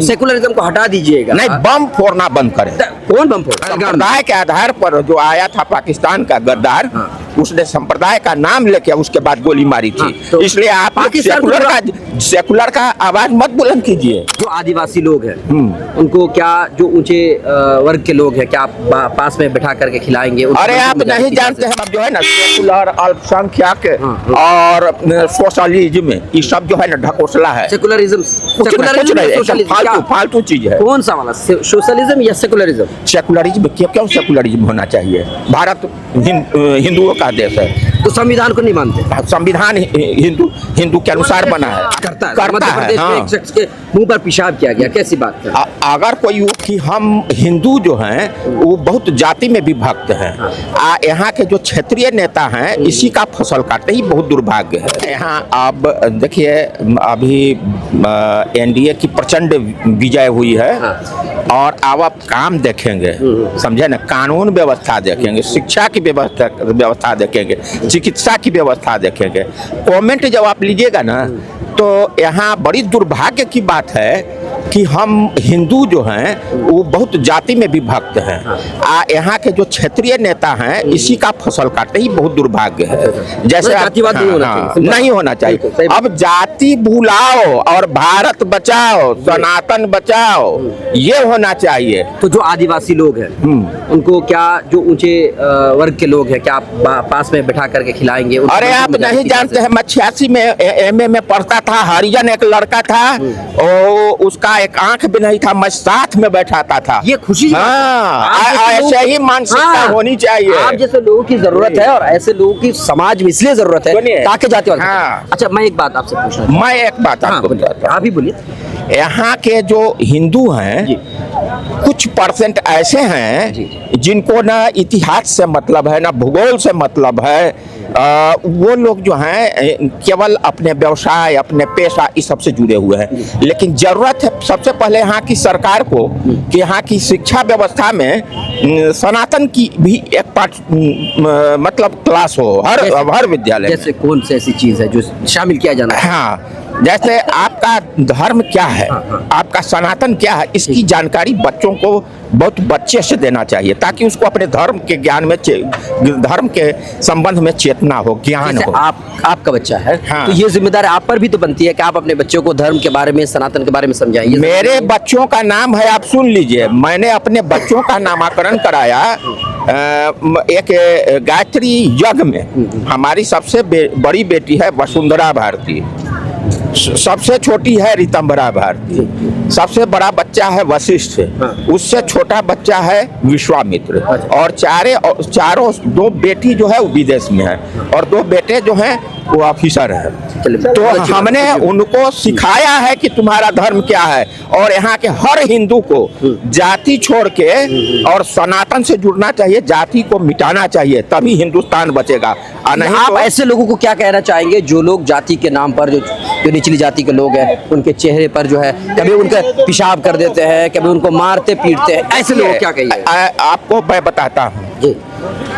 Secularism को हटा दीजिएगा। नहीं, बम फोड़ना बंद करें। कौन बम फोड़? संप्रदाय के आधार पर जो आया था पाकिस्तान का गद्दार, उसने संप्रदाय का नाम लेके उसके बाद गोली मारी थी। तो इसलिए आप सेकुलर का आवाज मत बुलंद कीजिए। जो आदिवासी लोग हैं उनको क्या, जो ऊंचे वर्ग के लोग हैं, क्या आप पास में बैठा करके खिलाएंगे? अरे आप नहीं जानते हैं, अब जो है ना सेकुलर, अल्पसंख्यक और सोशलिज्म, ये सब जो है ना ढकोसला है। सेकुलरिज्म फालतू चीज है। कौन सा वाला, सोशलिज्म या सेकुलरिज्म? सेकुलरिज्म क्यों सेकुलरिज्म होना चाहिए? भारत हिंदुओं का देश है, तो संविधान को नहीं मानते? संविधान हिंदू के अनुसार बना है, करता है। हाँ। एक शख्स के मुंह पर पेशाब किया गया, कैसी बात है? अगर कोई कि हम हिंदू जो हैं वो बहुत जाति में विभक्त हैं, यहाँ के जो क्षेत्रीय नेता हैं इसी का फसल काटते ही बहुत दुर्भाग्य है। यहाँ अब देखिए, अभी एनडीए की प्रचंड विजय हुई है और अब आप काम देखेंगे, समझे ना, कानून व्यवस्था देखेंगे, शिक्षा की व्यवस्था देखेंगे, चिकित्सा की व्यवस्था देखेंगे। कमेंट जब आप लीजिएगा ना, तो यहाँ बड़ी दुर्भाग्य की बात है कि हम हिंदू जो हैं वो बहुत जाति में विभक्त हैं, यहाँ के जो क्षेत्रीय नेता हैं इसी का फसल काटते ही बहुत दुर्भाग्य है। जैसे जातिवाद नहीं होना चाहिए। अब जाति भुलाओ और भारत बचाओ, सनातन बचाओ, ये होना चाहिए। तो जो आदिवासी लोग हैं उनको क्या, जो ऊंचे वर्ग के लोग हैं, क्या आप पास में बैठा करके खिलाएंगे? अरे आप नहीं जानते हैं, मैं 86 में एमए में पढ़ता था, हरिजन एक लड़का था और उसका एक आंख भी नहीं था, मैं साथ में बैठाता था। ये खुशी, हाँ, ऐसे ही मानसिकता होनी चाहिए। आप जैसे लोगों की जरूरत है और ऐसे लोगों की समाज में इसलिए जरूरत है ताकि जाति वाले। अच्छा, मैं एक बात आपसे पूछना, मैं एक बात आपको बताता हूं। आप ही बोलिए। यहाँ के जो हिंदू हैं कुछ परसेंट ऐसे हैं जिनको ना इतिहास से मतलब है, ना भूगोल से मतलब है। वो लोग जो हैं केवल अपने व्यवसाय, अपने पेशा, इस सब से जुड़े हुए हैं। लेकिन जरूरत है सबसे पहले यहाँ की सरकार को कि यहाँ की शिक्षा व्यवस्था में सनातन की भी एक पार्ट मतलब क्लास हो हर विद्यालय। जैसे कौन सी ऐसी चीज है जो शामिल किया जाना है? हाँ, जैसे आपका धर्म क्या है, आपका सनातन क्या है, इसकी जानकारी बच्चों को बहुत बच्चे से देना चाहिए, ताकि उसको अपने धर्म के ज्ञान में, धर्म के संबंध में चेतना हो, ज्ञान हो। आपका बच्चा है, हाँ। तो ये जिम्मेदारी आप पर भी तो बनती है कि आप अपने बच्चों को धर्म के बारे में, सनातन के बारे में समझाइए। मेरे बच्चों का नाम है, आप सुन लीजिए, मैंने अपने बच्चों का नामकरण कराया एक गायत्री यज्ञ में। हमारी सबसे बड़ी बेटी है वसुंधरा भारती, सबसे छोटी है ऋतंबरा भारती, सबसे बड़ा बच्चा है वशिष्ठ, उससे छोटा बच्चा है विश्वामित्र, और चारों, दो बेटी जो है वो विदेश में है और दो बेटे जो हैं वो ऑफिसर है। तो हमने उनको सिखाया है कि तुम्हारा धर्म क्या है, और यहाँ के हर हिंदू को जाति छोड़ के और सनातन से जुड़ना चाहिए, जाति को मिटाना चाहिए, तभी हिंदुस्तान बचेगा। नहीं आप तो ऐसे लोगों को क्या कहना चाहेंगे जो लोग जाति के नाम पर, जो निचली जाति के लोग हैं, उनके चेहरे पर जो है कभी उनका पेशाब कर देते हैं, कभी उनको मारते पीटते हैं, ऐसे लोग क्या कहिए? आपको मैं बताता हूँ जी,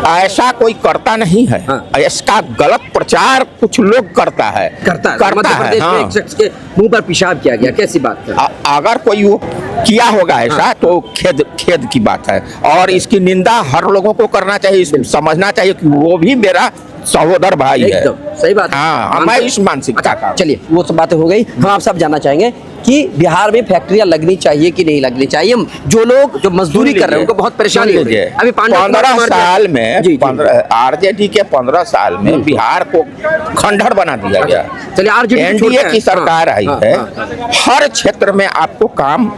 ऐसा कोई करता नहीं है। इसका गलत प्रचार कुछ लोग करता है। हाँ। एक शख्स के मुंह पर पेशाब किया गया, कैसी बात है? अगर कोई वो किया होगा ऐसा, तो खेद की बात है, और इसकी निंदा हर लोगों को करना चाहिए, समझना चाहिए कि वो भी मेरा सहोदर भाई है। सही बात। हाँ, मैं इस मानसिकता का। चलिए, वो सब बातें हो गई। हम आप सब जानना चाहेंगे कि बिहार में फैक्ट्रियां लगनी चाहिए कि नहीं लगनी चाहिए? जो लोग जो मजदूरी कर रहे हैं उनको बहुत परेशानी हो रही है। अभी 15 साल में, आरजेडी के 15 साल में बिहार को खंडहर बना दिया गया। चलिए, आरजेडी एनडीए की सरकार आई है, हर क्षेत्र में आपको काम,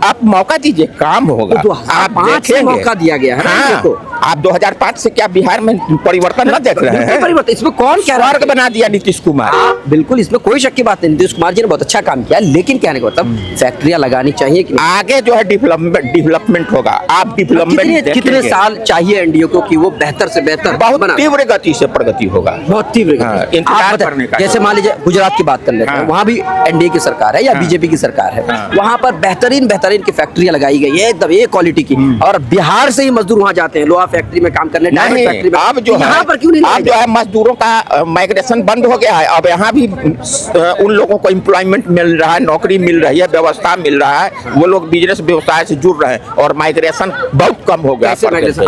आप मौका दीजिए, काम होगा। आप देखेंगे, मौका दिया गया है। हाँ, आप 2005 से क्या बिहार में परिवर्तन न देख रहे हैं? परिवर्तन इसमें कौन कह रहा है? स्वर्ग बना दिया नीतीश कुमार। बिल्कुल, इसमें कोई शक की बात नहीं, नीतीश कुमार जी ने बहुत अच्छा काम किया, लेकिन कहने का मतलब फैक्ट्रियां लगानी चाहिए कि आगे जो है डेवलपमेंट होगा। आप डेवलपमेंट कितने साल चाहिए एनडीए को कि वो बेहतर से बेहतर, बहुत तीव्र गति से प्रगति होगा, बहुत तीव्र गति। इंतजार करने का। जैसे मान लीजिए गुजरात की बात कर लेते हैं, वहाँ भी एनडीए की सरकार है या बीजेपी की सरकार है, वहाँ पर बेहतरीन बेहतरीन की फैक्ट्रियां लगाई गई है, एकदम एक क्वालिटी की, और बिहार से ही मजदूर वहाँ जाते हैं लोहा फैक्ट्री में काम करने, डायमंड नहीं, फैक्ट्री में। अब जो यहाँ है पर क्यों नहीं अब लगाई जो है मजदूरों का माइग्रेशन बंद हो गया है। अब यहाँ भी उन लोगों को एम्प्लॉयमेंट मिल रहा है, नौकरी मिल रही है, व्यवस्था मिल रहा है, वो लोग बिजनेस व्यवसाय से जुड़ रहे हैं और माइग्रेशन बहुत कम हो गया।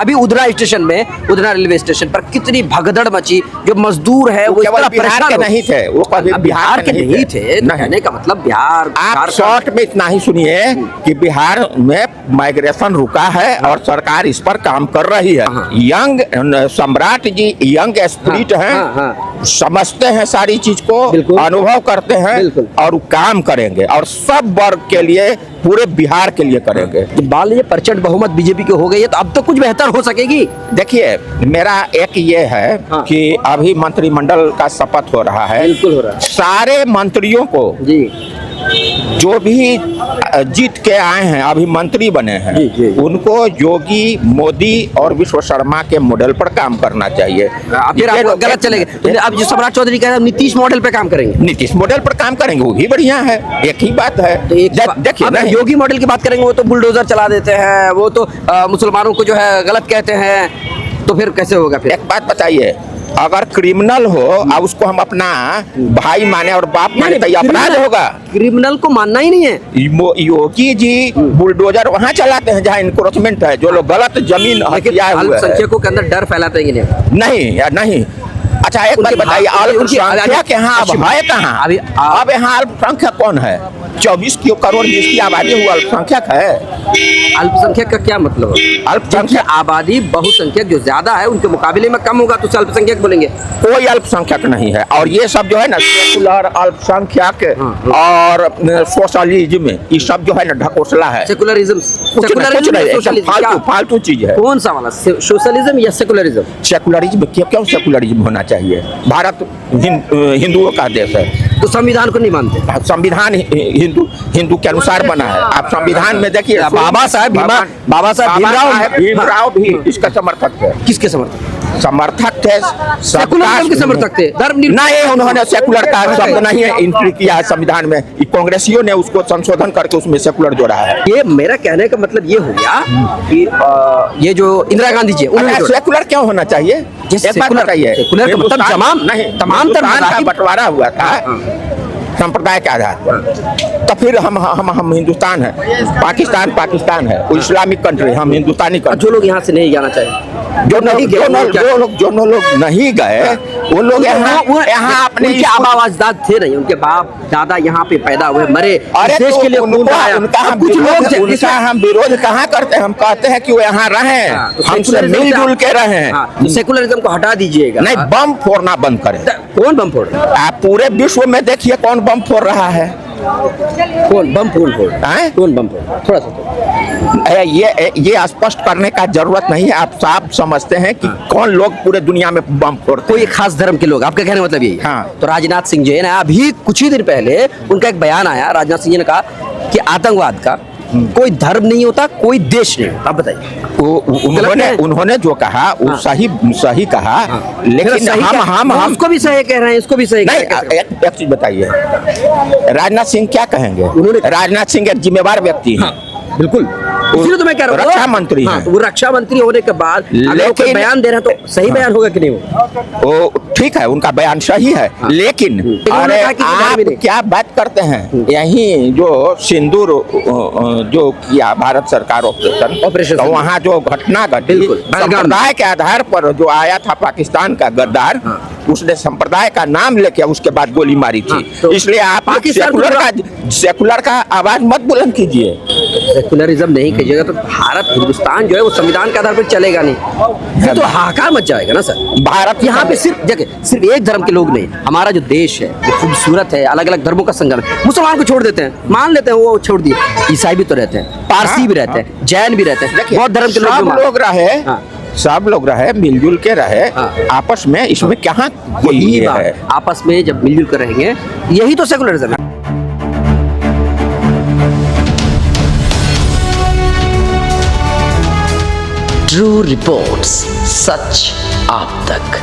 अभी उधना स्टेशन में, उधना रेलवे स्टेशन पर कितनी भगदड़ मची, जो मजदूर है वो केवल बिहार के नहीं थे, वो कभी बिहार के नहीं थे। कहने का मतलब बिहार, आप शॉर्ट में इतना ही सुनिए कि बिहार में माइग्रेशन रुका है और सरकार इस पर काम कर रही है। यंग सम्राट जी यंग स्पिरिट हैं, समझते हैं सारी चीज को, अनुभव करते हैं और काम करेंगे और सब वर्ग के लिए, पूरे बिहार के लिए करेंगे। मान लीजिए प्रचंड बहुमत बीजेपी की हो गई है तो अब तो कुछ बेहतर हो सकेगी। देखिए मेरा एक ये है कि अभी मंत्रिमंडल का शपथ हो रहा है, बिल्कुल हो रहा है। सारे मंत्रियों को जी, जो भी जीत के आए हैं, अभी मंत्री बने हैं, जी। उनको योगी, मोदी और विश्व शर्मा के मॉडल पर काम करना चाहिए। फिर आप गलत चले गए। तो अब जो सम्राट चौधरी कह रहे हैं नीतीश मॉडल पे काम करेंगे, नीतीश मॉडल पर काम करेंगे, वो भी बढ़िया है, एक ही बात है। तो देखिए अब योगी मॉडल की बात करेंगे, वो तो बुलडोजर चला देते हैं, वो तो मुसलमानों को जो है गलत कहते हैं, तो फिर कैसे होगा? फिर एक बात बताइए, अगर क्रिमिनल हो और उसको हम अपना भाई माने और बाप माने तो ये अपराध होगा। क्रिमिनल को मानना ही नहीं है। योगी जी बुलडोजर वहाँ चलाते हैं जहाँ इंक्रोचमेंट है, जो लोग गलत जमीन अल्पसंख्यकों के अंदर डर फैलाते हैं नहीं। अच्छा एक बात बताइए, अल्पसंख्यक यहाँ अब है कहाँ? अब यहाँ अल्पसंख्यक कौन है? 24 करोड़ जिसकी की आबादी हुआ अल्पसंख्यक है। अल्पसंख्यक का क्या मतलब है? अल्पसंख्यक आबादी बहुसंख्यक जो ज्यादा है उनके मुकाबले में कम होगा तो अल्पसंख्यक बोलेंगे। कोई अल्पसंख्यक नहीं है। और ये सब जो है ना सेकुलर, अल्पसंख्यक और सोशलिज्म, ये सब जो है ना ढकोसला है। सेकुलरिज्म फालतू चीज है। कौन सा वाला, सोशलिज्म या सेकुलरिज्म? सेकुलरिज्म क्यों सेकुलरिज्म होना चाहिए? भारत हिंदुओं का देश है, तो संविधान को नहीं मानते? संविधान हिंदू के अनुसार बना है। आप संविधान में देखिए, बाबा साहब भीमराव भी इसका समर्थक थे। किसके समर्थक? समर्थक थे, सेकुलरिज्म के समर्थक थे। धर्म नहीं, उन्होंने सेकुलर का शब्द नहीं एंट्री किया है संविधान में, कांग्रेसियों ने उसको संशोधन करके उसमें सेकुलर जोड़ा है। ये मेरा कहने का मतलब ये हो गया कि ये जो इंदिरा गांधी जी उन्होंने सेकुलर क्यों होना चाहिए? एक बात बताइए, सेकुलर का मतलब तमाम धर्म का बंटवारा हुआ था संप्रदाय के आधार पर। तो फिर हम हिंदुस्तान है, पाकिस्तान है, वो इस्लामिक कंट्री, हम हिंदुस्तानी कंट्री। जो लोग यहाँ से नहीं जाना चाहिए, जो लोग नहीं गए, वो लोग यहाँ अपने आबाद थे नहीं, उनके बाप दादा यहाँ पे पैदा हुए, मरे, देश के लिए उनका हम विरोध कहाँ करते हैं? हम कहते हैं कि वो यहाँ रहें, हमसे मिलजुल के रहें। सेकुलरिज्म को हटा दीजिएगा। नहीं, बम फोड़ना बंद करें। कौन बम फोड़? आप पूरे विश्व में देखिए कौन बम फोड़ रहा है। कौन बम फोड़? कौन बम फोड़? थोड़ा सा ये स्पष्ट करने का जरूरत नहीं है, आप साफ समझते हैं कि कौन लोग पूरे दुनिया में बम फोड़ते हैं। कोई खास धर्म के लोग, आपका कहने का मतलब यही? हाँ। तो राजनाथ सिंह जो है ना, अभी कुछ ही दिन पहले उनका एक बयान आया, राजनाथ सिंह जी ने कहा कि आतंकवाद का कोई धर्म नहीं होता, कोई देश नहीं होता। आप बताइए। उन्होंने जो कहा वो सही कहा, लेकिन हम उसको भी सही कह रहे हैं, इसको भी सही नहीं। एक चीज बताइए, राजनाथ सिंह क्या कहेंगे? राजनाथ सिंह एक जिम्मेवार व्यक्ति है। बिल्कुल, इसलिए तो मैं कह रहा हूँ रक्षा मंत्री हैं। वो रक्षा मंत्री होने के बाद लेकिन बयान दे रहे हैं तो सही बयान होगा कि नहीं वो ठीक है, उनका बयान सही है। लेकिन अरे आप क्या बात करते हैं? यही जो सिंदूर जो किया भारत सरकार ऑपरेशन, तो वहाँ जो घटना घटी संप्रदाय के आधार पर जो आया था पाकिस्तान का गद्दार, उसने संप्रदाय का नाम लेके उसके बाद गोली मारी थी। इसलिए आप सेकुलर का आवाज मत बुलंद कीजिए। सेकुलरिज्म नहीं कीजिएगा तो भारत, हिंदुस्तान जो है वो संविधान के आधार पर चलेगा नहीं, ये तो हाहाकार मच जाएगा ना सर। भारत यहाँ पे सिर्फ एक धर्म के लोग नहीं, हमारा जो देश है वो खूबसूरत है, अलग अलग धर्मों का संगम है। मुसलमान को छोड़ देते हैं, मान लेते हैं, वो छोड़ दिए, ईसाई भी तो रहते हैं, पारसी भी रहते हैं, जैन भी रहते हैं, बहुत धर्म के सब लोग रहे, मिलजुल के रहे आपस में। इसमें क्या कोई है? आपस में जब मिलजुल कर रहेंगे, यही तो सेकुलरिज्म है। ट्रू रिपोर्ट्स, सच आप तक।